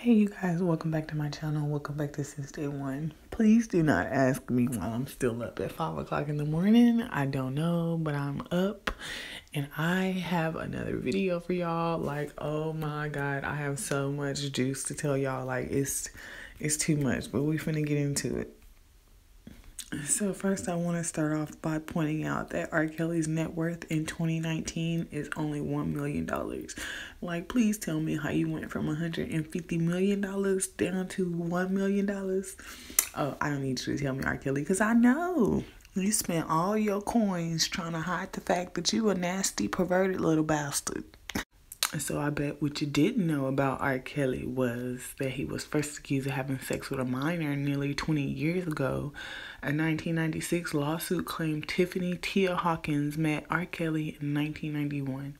Hey you guys, welcome back to my channel. Welcome back to Since Day One. Please do not ask me why I'm still up at 5 o'clock in the morning. I don't know, but I'm up and I have another video for y'all. Like, oh my god, I have so much juice to tell y'all. Like, it's too much, but we finna get into it. So first I want to start off by pointing out that R. Kelly's net worth in 2019 is only $1 million. Like, please tell me how you went from $150 million down to $1 million. Oh, I don't need you to tell me, R. Kelly, because I know. You spent all your coins trying to hide the fact that you a nasty, perverted little bastard. So I bet what you didn't know about R. Kelly was that he was first accused of having sex with a minor nearly 20 years ago. A 1996 lawsuit claimed Tiffany Tia Hawkins met R. Kelly in 1991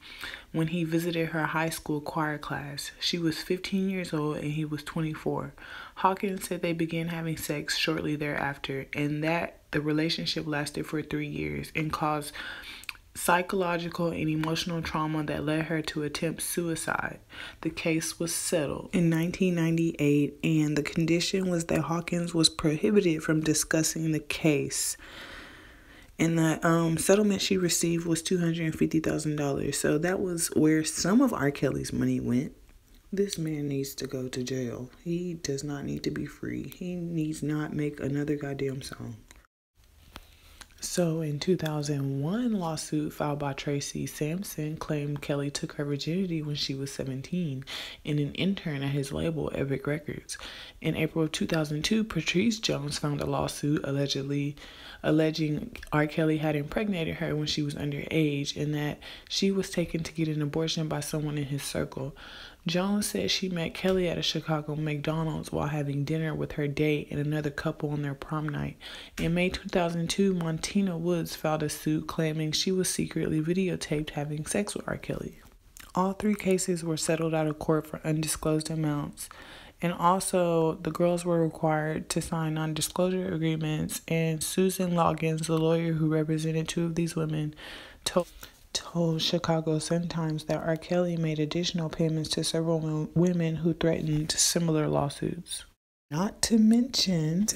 when he visited her high school choir class. She was 15 years old and he was 24. Hawkins said they began having sex shortly thereafter and that the relationship lasted for 3 years and caused psychological and emotional trauma that led her to attempt suicide. The case was settled in 1998 and the condition was that Hawkins was prohibited from discussing the case. And the settlement she received was $250,000. So that was where some of R. Kelly's money went. This man needs to go to jail. He does not need to be free. He needs not make another goddamn song. So in 2001, lawsuit filed by Tracy Sampson claimed Kelly took her virginity when she was 17 and an intern at his label, Epic Records. In April of 2002, Patrice Jones filed a lawsuit alleging R. Kelly had impregnated her when she was underage and that she was taken to get an abortion by someone in his circle. Jones said she met Kelly at a Chicago McDonald's while having dinner with her date and another couple on their prom night. In May 2002, Montina Woods filed a suit claiming she was secretly videotaped having sex with R. Kelly. All three cases were settled out of court for undisclosed amounts. And also, the girls were required to sign non-disclosure agreements, and Susan Loggins, the lawyer who represented two of these women, told Chicago Sun-Times that R. Kelly made additional payments to several women who threatened similar lawsuits. Not to mention,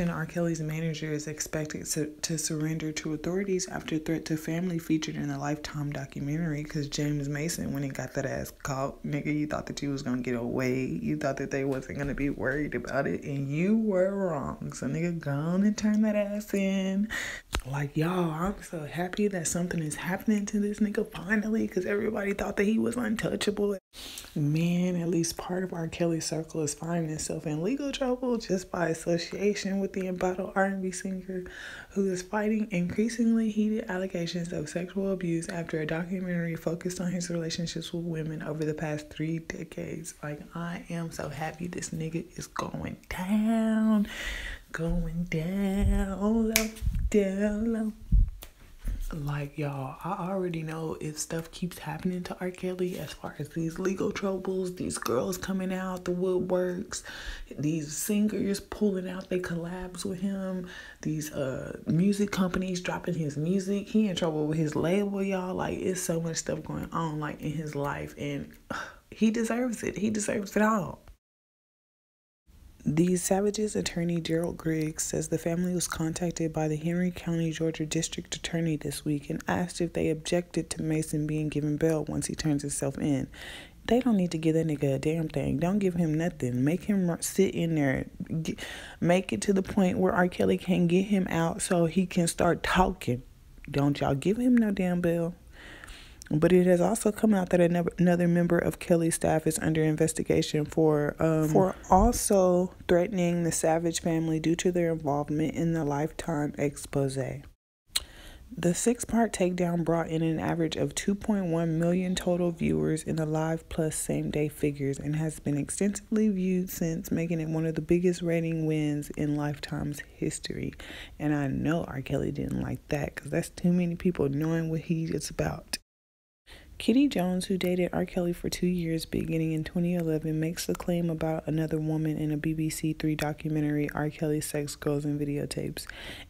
R. Kelly's manager is expected to surrender to authorities after threat to family featured in the Lifetime documentary because James Mason, when he got that ass caught, nigga, you thought that you was going to get away. You thought that they wasn't going to be worried about it, and you were wrong. So, nigga, go on and turn that ass in. Like, y'all, I'm so happy that something is happening to this nigga finally because everybody thought that he was untouchable. Man, at least part of R. Kelly's circle is finding itself in legal trouble just by association with the embattled R&B singer who is fighting increasingly heated allegations of sexual abuse after a documentary focused on his relationships with women over the past 3 decades. Like, I am so happy this nigga is going down. Going down low. Like, y'all, I already know if stuff keeps happening to R. Kelly as far as these legal troubles, these girls coming out the woodworks, these singers pulling out they collabs with him, these music companies dropping his music, he in trouble with his label, y'all. Like, it's so much stuff going on, like, in his life, and he deserves it. He deserves it all. The Savage's attorney, Gerald Griggs, says the family was contacted by the Henry County, Georgia District Attorney this week and asked if they objected to Mason being given bail once he turns himself in. They don't need to give that nigga a damn thing. Don't give him nothing. Make him sit in there. Make it to the point where R. Kelly can get him out so he can start talking. Don't y'all give him no damn bail. But it has also come out that another member of Kelly's staff is under investigation for also threatening the Savage family due to their involvement in the Lifetime expose. The 6-part takedown brought in an average of 2.1 million total viewers in the live plus same-day figures and has been extensively viewed since, making it one of the biggest rating wins in Lifetime's history. And I know R. Kelly didn't like that because that's too many people knowing what he is about. Kitty Jones, who dated R. Kelly for 2 years beginning in 2011, makes the claim about another woman in a BBC 3 documentary, R. Kelly Sex, Girls, and Videotapes.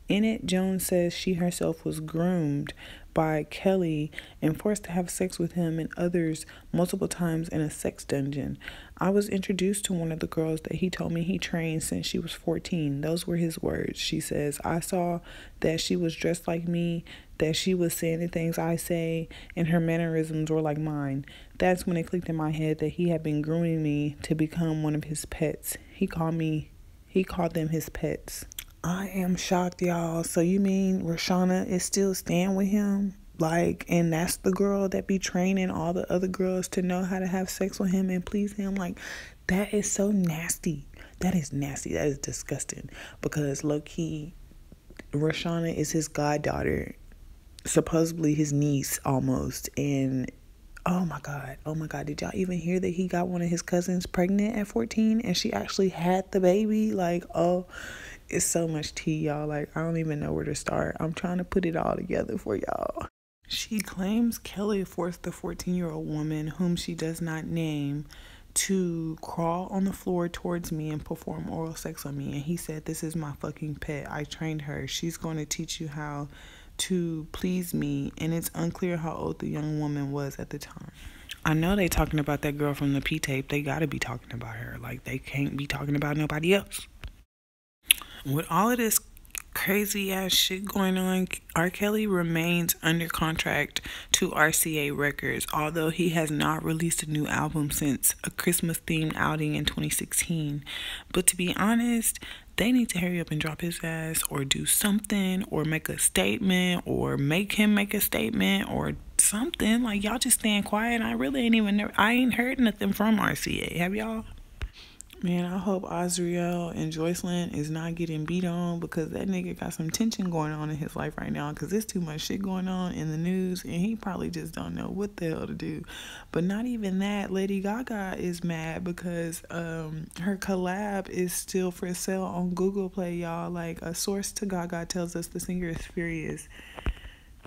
In it, Jones says she herself was groomed by Kelly and forced to have sex with him and others multiple times in a sex dungeon. I was introduced to one of the girls that he told me he trained since she was 14. Those were his words. She says, I saw that she was dressed like me, that she was saying the things I say, and her mannerisms were like mine. That's when it clicked in my head that he had been grooming me to become one of his pets. He called them his pets. I am shocked, y'all. So you mean Rashana is still staying with him? Like, and that's the girl that be training all the other girls to know how to have sex with him and please him? Like, that is so nasty. That is nasty. That is disgusting. Because low-key, Rashana is his goddaughter, supposedly his niece almost. And oh my God, did y'all even hear that he got one of his cousins pregnant at 14 and she actually had the baby? Like, oh, it's so much tea, y'all. Like, I don't even know where to start. I'm trying to put it all together for y'all. She claims Kelly forced the 14-year-old woman, whom she does not name, to crawl on the floor towards me and perform oral sex on me. And he said, this is my fucking pet. I trained her. She's going to teach you how to please me. And it's unclear how old the young woman was at the time. I know they talking about that girl from the P-tape. They got to be talking about her. Like, they can't be talking about nobody else. With all of this crazy ass shit going on, R.Kelly remains under contract to RCA Records, although he has not released a new album since a Christmas themed outing in 2016. But to be honest, they need to hurry up and drop his ass or do something or make a statement or make him make a statement or something. Like, y'all just staying quiet. I ain't heard nothing from RCA. Have y'all? Man, I hope Azriel and Joycelyn is not getting beat on, because that nigga got some tension going on in his life right now, because there's too much shit going on in the news and he probably just don't know what the hell to do. But not even that, Lady Gaga is mad because her collab is still for sale on Google Play, y'all. Like, a source to Gaga tells us the singer is furious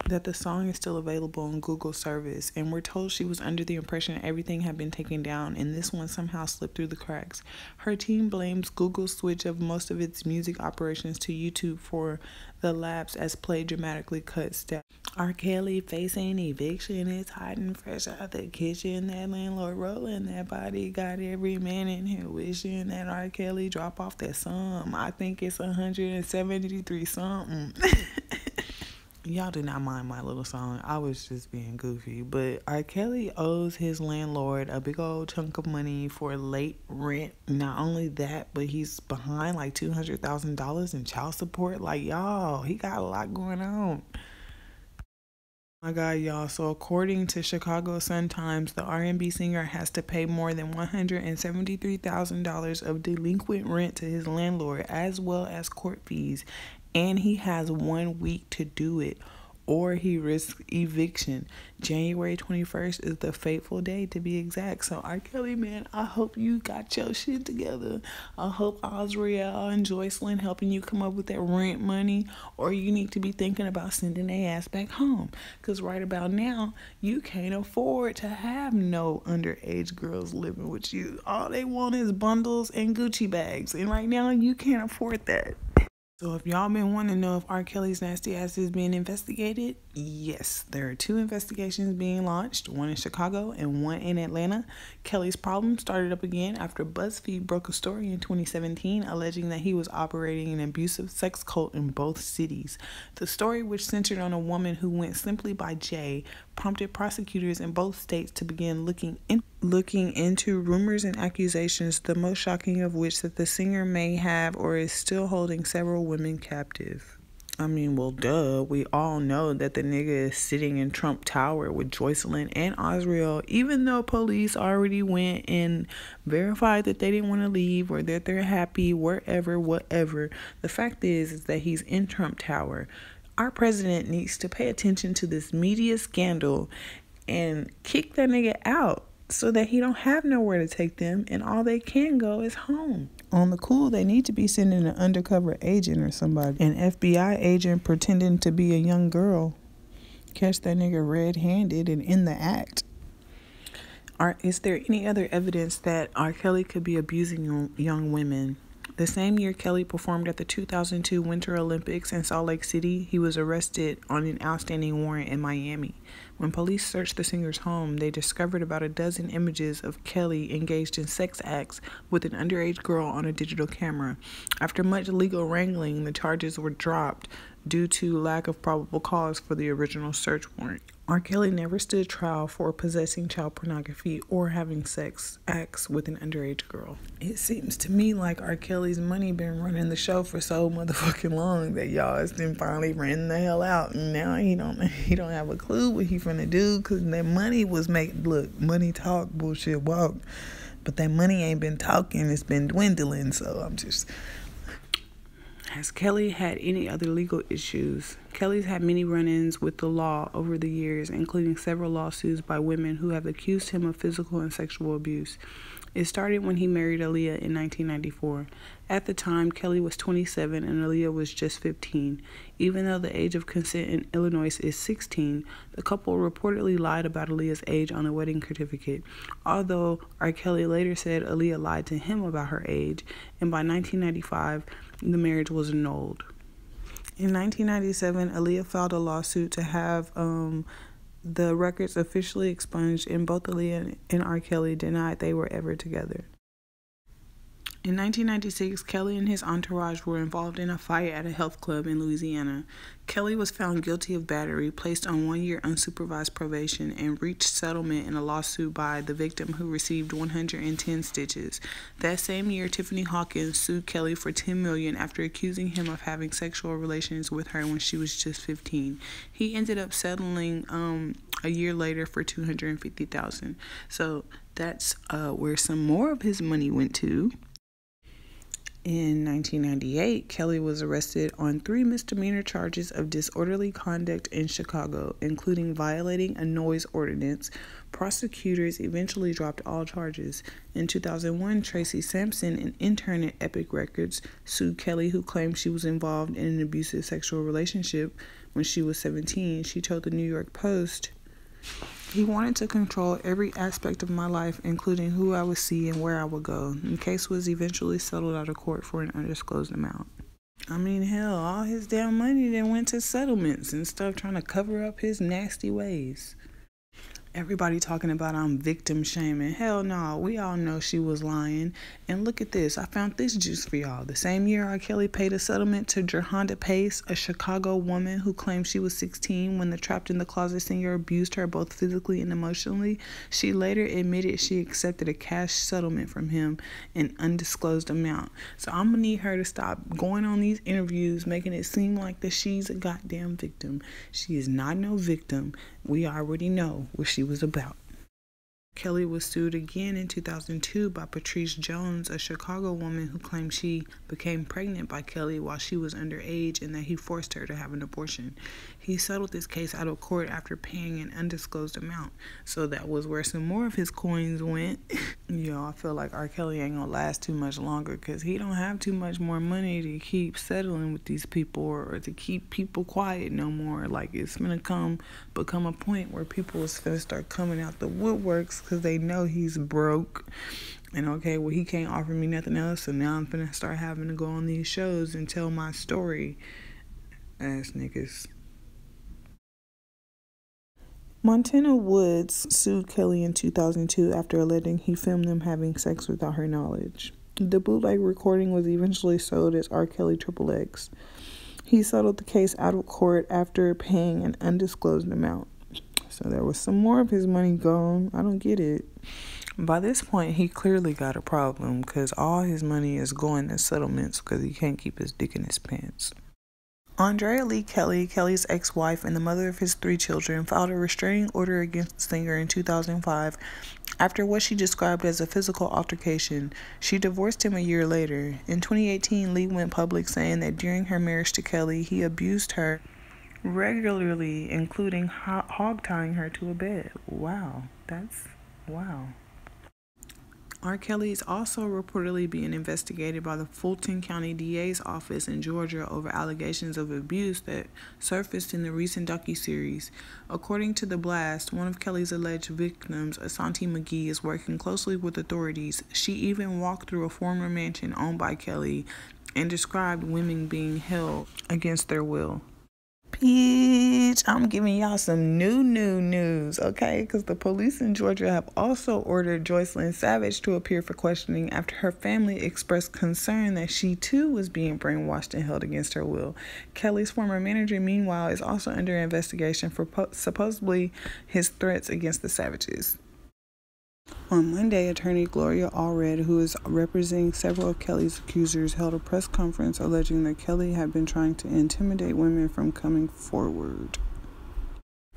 that the song is still available on Google service, and we're told she was under the impression everything had been taken down and this one somehow slipped through the cracks. Her team blames Google's switch of most of its music operations to YouTube for the lapse, as play dramatically cuts down. R.Kelly facing eviction, is hiding fresh out the kitchen. That landlord rolling that body got every man in here wishing that R.Kelly drop off that sum. I think it's 173 something. Y'all do not mind my little song. I was just being goofy. But R.Kelly owes his landlord a big old chunk of money for late rent. Not only that, but he's behind like $200,000 in child support. Like, y'all, he got a lot going on. My God, y'all. So according to Chicago Sun-Times, the R&B singer has to pay more than $173,000 of delinquent rent to his landlord, as well as court fees. And he has 1 week to do it, or he risks eviction. January 21st is the fateful day, to be exact. So R.Kelly, man, I hope you got your shit together. I hope Azriel and Joycelyn helping you come up with that rent money, or you need to be thinking about sending their ass back home. Because right about now, you can't afford to have no underage girls living with you. All they want is bundles and Gucci bags. And right now, you can't afford that. So if y'all been wanting to know if R. Kelly's nasty ass is being investigated, yes, there are 2 investigations being launched, one in Chicago and one in Atlanta. Kelly's problem started up again after BuzzFeed broke a story in 2017 alleging that he was operating an abusive sex cult in both cities. The story, which centered on a woman who went simply by Jay, prompted prosecutors in both states to begin looking into rumors and accusations, the most shocking of which that the singer may have or is still holding several women captive. I mean, well, duh. We all know that the nigga is sitting in Trump Tower with Joycelyn and Azriel, even though police already went and verified that they didn't want to leave or that they're happy wherever, whatever. The fact is that he's in Trump Tower. Our president needs to pay attention to this media scandal and kick that nigga out so that he don't have nowhere to take them and all they can go is home. On the cool, they need to be sending an undercover agent or somebody, an FBI agent pretending to be a young girl. Catch that nigga red-handed and in the act. Is there any other evidence that R. Kelly could be abusing young women? The same year Kelly performed at the 2002 Winter Olympics in Salt Lake City, he was arrested on an outstanding warrant in Miami. When police searched the singer's home, they discovered about a dozen images of Kelly engaged in sex acts with an underage girl on a digital camera. After much legal wrangling, the charges were dropped due to lack of probable cause for the original search warrant. R.Kelly never stood trial for possessing child pornography or having sex acts with an underage girl. It seems to me like R.Kelly's money been running the show for so motherfucking long that y'all has been finally ran the hell out, and now he don't have a clue what he finna do, because that money was look, money talk, bullshit walk, but that money ain't been talking, it's been dwindling. So I'm just... Has Kelly had any other legal issues? Kelly's had many run-ins with the law over the years, including several lawsuits by women who have accused him of physical and sexual abuse. It started when he married Aaliyah in 1994. At the time, Kelly was 27 and Aaliyah was just 15. Even though the age of consent in Illinois is 16, the couple reportedly lied about Aaliyah's age on the wedding certificate, although R.Kelly later said Aaliyah lied to him about her age, and by 1995, the marriage was annulled. In 1997, Aaliyah filed a lawsuit to have the records officially expunged, and both Aaliyah and R.Kelly denied they were ever together. In 1996, Kelly and his entourage were involved in a fight at a health club in Louisiana. Kelly was found guilty of battery, placed on 1-year unsupervised probation, and reached settlement in a lawsuit by the victim, who received 110 stitches. That same year, Tiffany Hawkins sued Kelly for $10 million after accusing him of having sexual relations with her when she was just 15. He ended up settling a year later for $250,000. So that's where some more of his money went to. In 1998, Kelly was arrested on 3 misdemeanor charges of disorderly conduct in Chicago, including violating a noise ordinance. Prosecutors eventually dropped all charges. In 2001, Tracy Sampson, an intern at Epic Records, sued Kelly, who claimed she was involved in an abusive sexual relationship when she was 17. She told the New York Post, "He wanted to control every aspect of my life, including who I would see and where I would go." The case was eventually settled out of court for an undisclosed amount. I mean, hell, all his damn money then went to settlements and stuff, trying to cover up his nasty ways. Everybody talking about I'm victim shaming. Hell no, we all know she was lying. And look at this. I found this juice for y'all. The same year R.Kelly paid a settlement to Jerhonda Pace, a Chicago woman who claimed she was 16 when the Trapped in the Closet singer abused her both physically and emotionally. She later admitted she accepted a cash settlement from him, an undisclosed amount. So I'm gonna need her to stop going on these interviews making it seem like that she's a goddamn victim. She is not no victim. We already know what she was about. Kelly was sued again in 2002 by Patrice Jones, a Chicago woman who claimed she became pregnant by Kelly while she was underage and that he forced her to have an abortion. He settled this case out of court after paying an undisclosed amount. So that was where some more of his coins went. Yo, I feel like R. Kelly ain't gonna last too much longer because he don't have too much more money to keep settling with these people or to keep people quiet no more. Like, it's gonna become a point where people is gonna start coming out the woodworks because they know he's broke. And okay, well, he can't offer me nothing else, so now I'm gonna start having to go on these shows and tell my story. Ass niggas. Montana Woods sued Kelly in 2002 after alleging he filmed them having sex without her knowledge. The bootleg recording was eventually sold as R.Kelly XXX. He settled the case out of court after paying an undisclosed amount. So there was some more of his money gone. I don't get it. By this point, he clearly got a problem because all his money is going to settlements because he can't keep his dick in his pants. Andrea Lee Kelly, Kelly's ex-wife and the mother of his 3 children, filed a restraining order against the singer in 2005 after what she described as a physical altercation. She divorced him a year later. In 2018, Lee went public saying that during her marriage to Kelly, he abused her regularly, including hog-tying her to a bed. Wow. R.Kelly is also reportedly being investigated by the Fulton County DA's office in Georgia over allegations of abuse that surfaced in the recent docuseries. According to The Blast, one of Kelly's alleged victims, Asante McGee, is working closely with authorities. She even walked through a former mansion owned by Kelly and described women being held against their will. Bitch, I'm giving y'all some new news, okay? Because the police in Georgia have also ordered Joycelyn Savage to appear for questioning after her family expressed concern that she too was being brainwashed and held against her will. Kelly's former manager, meanwhile, is also under investigation for supposedly his threats against the Savages. On Monday, attorney Gloria Allred, who is representing several of Kelly's accusers, held a press conference alleging that Kelly had been trying to intimidate women from coming forward.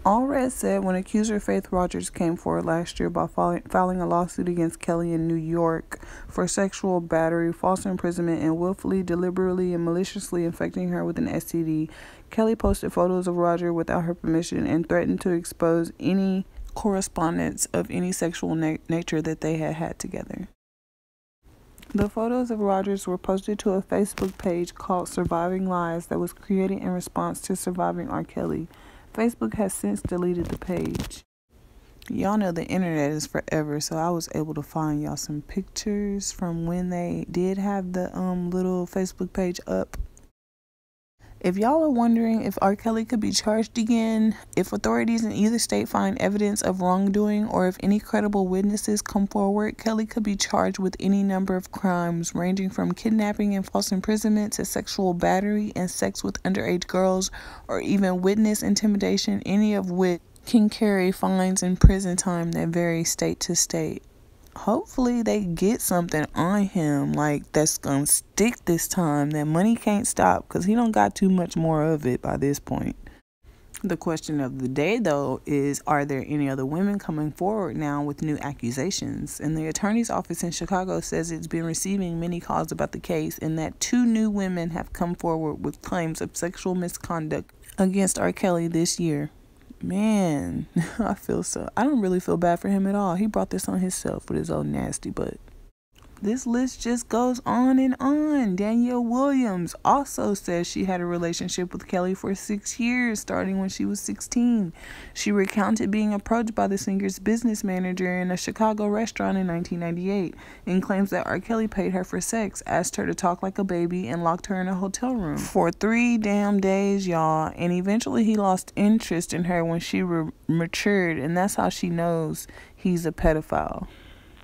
Allred said when accuser Faith Rogers came forward last year by filing a lawsuit against Kelly in New York for sexual battery, false imprisonment, and willfully, deliberately, and maliciously infecting her with an STD, Kelly posted photos of Roger without her permission and threatened to expose any correspondence of any sexual nature that they had together. The photos of Rogers were posted to a Facebook page called Surviving Lies that was created in response to Surviving R.Kelly. Facebook has since deleted the page. Y'all know the internet is forever, so I was able to find y'all some pictures from when they did have the little Facebook page up. If y'all are wondering if R. Kelly could be charged again, if authorities in either state find evidence of wrongdoing, or if any credible witnesses come forward, Kelly could be charged with any number of crimes ranging from kidnapping and false imprisonment to sexual battery and sex with underage girls, or even witness intimidation, any of which can carry fines and prison time that vary state to state. Hopefully they get something on him like that's gonna stick this time. That money can't stop because he don't got too much more of it by this point. The question of the day, though, is are there any other women coming forward now with new accusations? And the attorney's office in Chicago says it's been receiving many calls about the case and that 2 new women have come forward with claims of sexual misconduct against R. Kelly this year. Man, I don't really feel bad for him at all. He brought this on himself with his own nasty butt. This list just goes on and on. Danielle Williams also says she had a relationship with Kelly for 6 years, starting when she was 16. She recounted being approached by the singer's business manager in a Chicago restaurant in 1998 and claims that R. Kelly paid her for sex, asked her to talk like a baby, and locked her in a hotel room for 3 damn days, y'all. And eventually he lost interest in her when she matured, and that's how she knows he's a pedophile.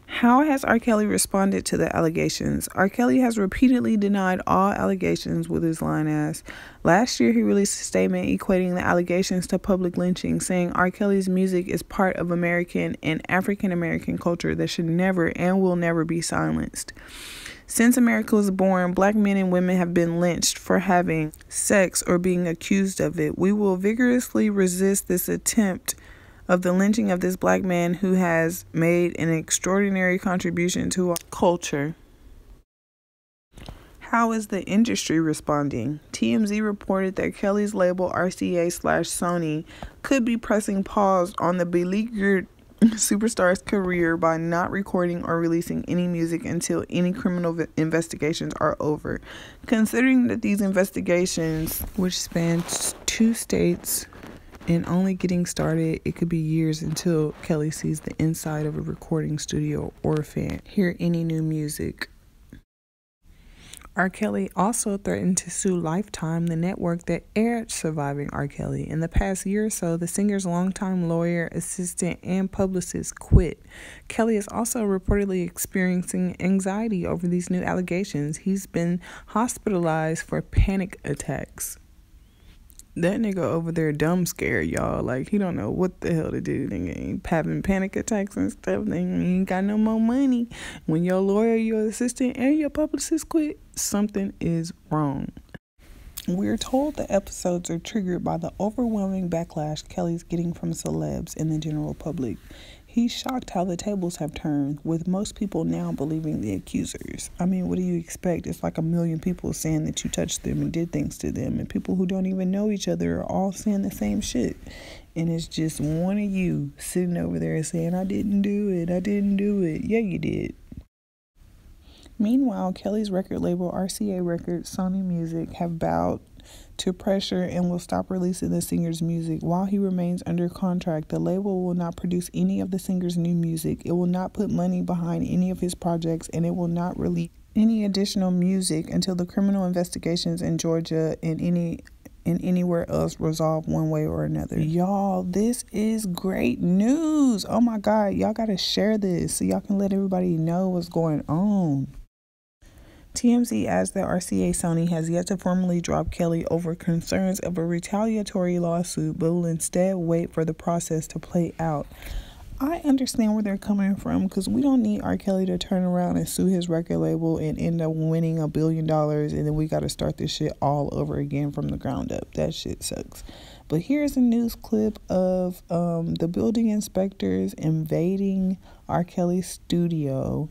How has R. Kelly responded to the allegations? R. Kelly has repeatedly denied all allegations with his lying ass. Last year, he released a statement equating the allegations to public lynching, saying R. Kelly's music is part of American and African American culture that should never and will never be silenced. Since America was born, black men and women have been lynched for having sex or being accused of it. We will vigorously resist this attempt of the lynching of this black man who has made an extraordinary contribution to our culture. How is the industry responding? TMZ reported that Kelly's label RCA/Sony could be pressing pause on the beleaguered superstar's career by not recording or releasing any music until any criminal investigations are over. Considering that these investigations, which span 2 states, and only getting started, it could be years until Kelly sees the inside of a recording studio or hear any new music. R. Kelly also threatened to sue Lifetime, the network that aired Surviving R. Kelly. In the past year or so, the singer's longtime lawyer, assistant, and publicist quit. Kelly is also reportedly experiencing anxiety over these new allegations. He's been hospitalized for panic attacks. That nigga over there dumb scared, y'all. Like, he don't know what the hell to do. Nigga ain't having panic attacks and stuff. Nigga ain't got no more money. When your lawyer, your assistant, and your publicist quit, something is wrong. We're told the episodes are triggered by the overwhelming backlash Kelly's getting from celebs and the general public. He's shocked how the tables have turned, with most people now believing the accusers. I mean, what do you expect? It's like 1 million people saying that you touched them and did things to them, and people who don't even know each other are all saying the same shit. And it's just one of you sitting over there saying, I didn't do it. Yeah, you did. Meanwhile, Kelly's record label, RCA Records, Sony Music, have bowed to pressure and will stop releasing the singer's music. While he remains under contract, the label will not produce any of the singer's new music. It will not put money behind any of his projects, and it will not release any additional music until the criminal investigations in Georgia and anywhere else resolve one way or another. Y'all, this is great news. Oh my God, y'all gotta share this so y'all can let everybody know what's going on. TMZ adds that RCA Sony has yet to formally drop Kelly over concerns of a retaliatory lawsuit, but will instead wait for the process to play out. I understand where they're coming from, because we don't need R.Kelly to turn around and sue his record label and end up winning $1 billion, and then we got to start this shit all over again from the ground up. That shit sucks. But here's a news clip of the building inspectors invading R.Kelly's studio.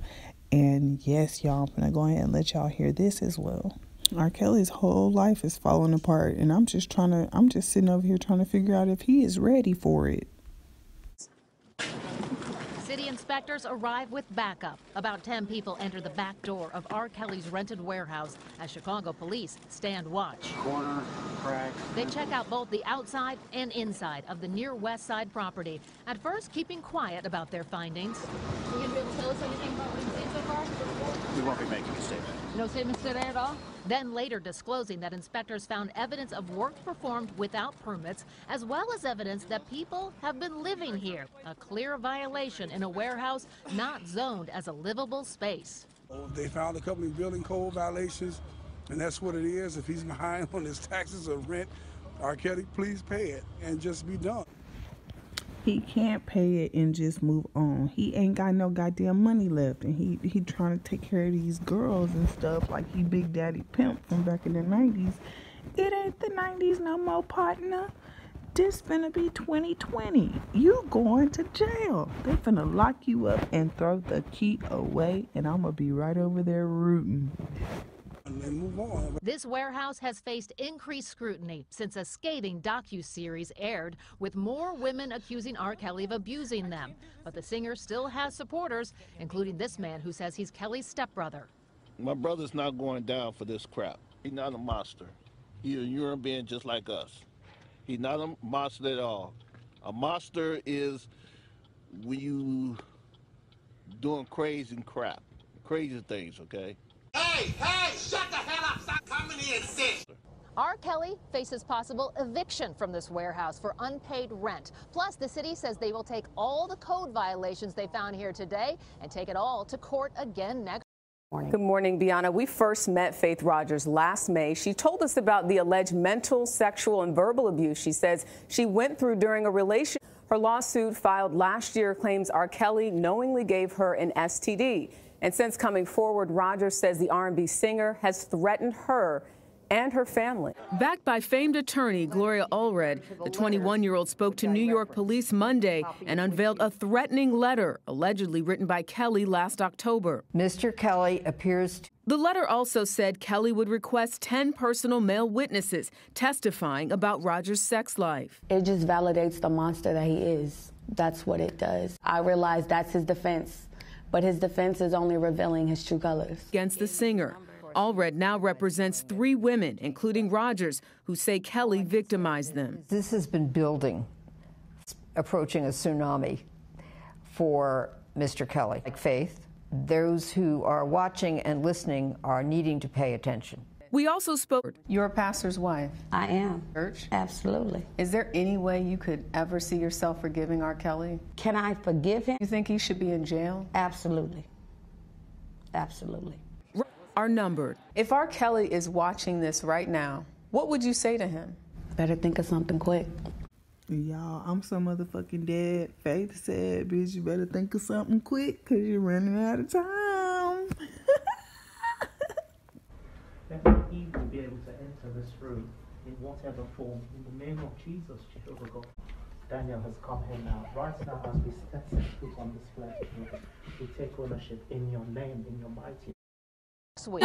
And yes, y'all, I'm gonna go ahead and let y'all hear this as well. R.Kelly's whole life is falling apart, and I'm just sitting over here trying to figure out if he is ready for it. City inspectors arrive with backup. About 10 people enter the back door of R. Kelly's rented warehouse as Chicago police stand watch. Corner, crack. They check out both the outside and inside of the near West Side property, at first keeping quiet about their findings. Are you going to be able to tell us anything about what you've seen so far? We won't be making a statement. No statements today at all? Then later disclosing that inspectors found evidence of work performed without permits, as well as evidence that people have been living here. A clear violation in a warehouse not zoned as a livable space. They found a couple of building code violations, and that's what it is. If he's behind on his taxes or rent, R.Kelly, please pay it and just be done. He can't pay it and just move on. He ain't got no goddamn money left, and he trying to take care of these girls and stuff like he Big Daddy Pimp from back in the 90s. It ain't the 90s no more, partner. This finna be 2020. You going to jail. They finna lock you up and throw the key away, and I'm gonna be right over there rooting. And move on. This warehouse has faced increased scrutiny since a scathing docu-series aired, with more women accusing R. Kelly of abusing them. But the singer still has supporters, including this man who says he's Kelly's stepbrother. My brother's not going down for this crap. He's not a monster. He's a human being just like us. He's not a monster at all. A monster is when you doing crazy crap, crazy things, okay? Hey, shut the hell up, stop coming here and sit. R. Kelly faces possible eviction from this warehouse for unpaid rent. Plus, the city says they will take all the code violations they found here today and take it all to court again next morning. Good morning, Bianna. We first met Faith Rogers last May. She told us about the alleged mental, sexual, and verbal abuse she says she went through during a relationship. Her lawsuit filed last year claims R. Kelly knowingly gave her an STD. And since coming forward, Rogers says the R&B singer has threatened her and her family. Backed by famed attorney Gloria Allred, the 21-year-old spoke to New York police Monday and unveiled a threatening letter allegedly written by Kelly last October. Mr. Kelly appears to... The letter also said Kelly would request 10 personal male witnesses testifying about Rogers' sex life. It just validates the monster that he is. That's what it does. I realize that's his defense. But his defense is only revealing his true colors. Against the singer, Allred now represents 3 women, including Rogers, who say Kelly victimized them. This has been building, approaching a tsunami for Mr. Kelly. Like Faith, those who are watching and listening are needing to pay attention. We also spoke. You're a pastor's wife. I am. Church? Absolutely. Is there any way you could ever see yourself forgiving R. Kelly? Can I forgive him? You think he should be in jail? Absolutely. Absolutely. Are numbered. If R. Kelly is watching this right now, what would you say to him? Better think of something quick. Y'all, I'm so motherfucking dead. Faith said, bitch, you better think of something quick, because you're running out of time. He will be able to enter this room in whatever form. In the name of Jesus, Jehovah God. Daniel has come here now. Right now, as we set foot on this platform, we take ownership in your name, in your mighty. Sweet.